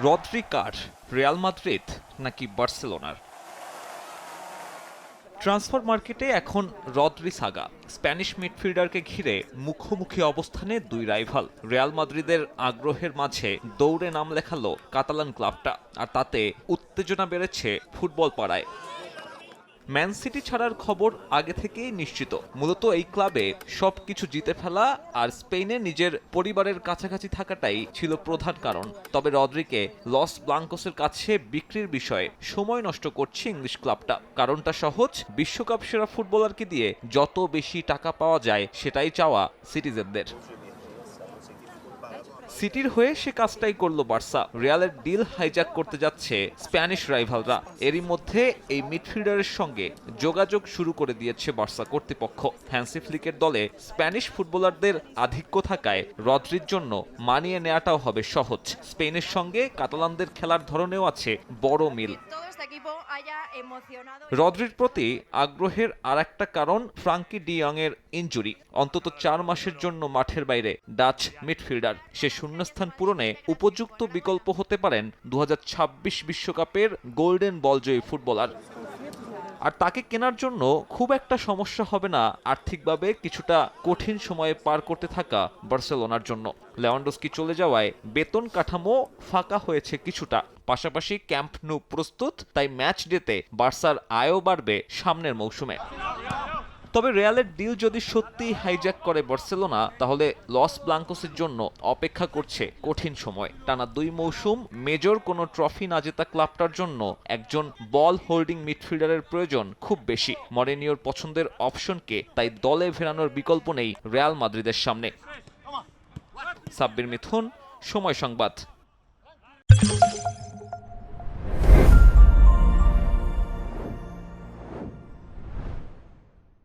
Rodri কার, Real Madrid নাকি বার্সেলোনার? Transfer মার্কেটে এখন রদ্রি সাগা। স্প্যানিশ মিডফিল্ডারকে ঘিরে মুখোমুখি অবস্থানে দুই রাইভাল। রিয়াল মাদ্রিদের আগ্রহের মাঝে দৌড়ে নাম লেখালো কাতালান ক্লাবটা, আর তাতে উত্তেজনা বেড়েছে ফুটবল পাড়ায়। ম্যান সিটি ছাড়ার খবর আগে থেকেই নিশ্চিত। মূলত এই ক্লাবে সবকিছু জিতে ফেলা আর স্পেনে নিজের পরিবারের কাছাকাছি থাকাটাই ছিল প্রধান কারণ। তবে রদ্রিকে লস ব্লাঙ্কোসের কাছে বিক্রির বিষয়ে সময় নষ্ট করছে ইংলিশ ক্লাবটা। কারণটা সহজ, বিশ্বকাপ সেরা ফুটবলারকে দিয়ে যত বেশি টাকা পাওয়া যায় সেটাই চাওয়া সিটিজেনদের। সিটির হয়ে সে কাজটাই করলো বার্সা। রিয়ালের ডিল হাইজ্যাক করতে যাচ্ছে স্প্যানিশ রাইভালরা। এরই মধ্যে এই মিডফিল্ডারের সঙ্গে যোগাযোগ শুরু করে দিয়েছে বার্সা কর্তৃপক্ষ। হ্যান্সি ফ্লিকের দলে স্প্যানিশ ফুটবলারদের আধিক্য থাকায় রদ্রির জন্য মানিয়ে নেওয়াটাও হবে সহজ। স্পেনের সঙ্গে কাতালানদের খেলার ধরনেও আছে বড় মিল। রদ্রির প্রতি আগ্রহের আর একটা কারণ ফ্রাঙ্কি ডি ইয়ং এর ইনজুরি। অন্তত 4 মাসের জন্য মাঠের বাইরে ডাচ মিডফিল্ডার। সে শূন্যস্থান পূরণে উপযুক্ত বিকল্প হতে পারেন 2026 বিশ্বকাপের গোল্ডেন বলজয়ী ফুটবলার। আর তাকে কেনার জন্য খুব একটা সমস্যা হবে না আর্থিকভাবে কিছুটা কঠিন সময়ে পার করতে থাকা বার্সেলোনার জন্য। লেভানডস্কি চলে যাওয়ায় বেতন কাঠামো ফাঁকা হয়েছে কিছুটা। পাশাপাশি ক্যাম্প নু প্রস্তুত, তাই ম্যাচ ডেতে বার্সার আয়ও বাড়বে সামনের মৌসুমে। তবে রিয়ালের ডিল যদি সত্যিই হাইজ্যাক করে বার্সেলোনা, তাহলে লস ব্লাঙ্কোসের জন্য অপেক্ষা করছে কঠিন সময়। টানা 2 মৌসুম মেজর কোনো ট্রফি না জেতা ক্লাবটার জন্য একজন বল হোল্ডিং মিডফিল্ডারের প্রয়োজন খুব বেশি। মরিনিওর পছন্দের অপশনকে তাই দলে ফেরানোর বিকল্প নেই রিয়াল মাদ্রিদের সামনে। সাব্বির মিথুন, সময় সংবাদ।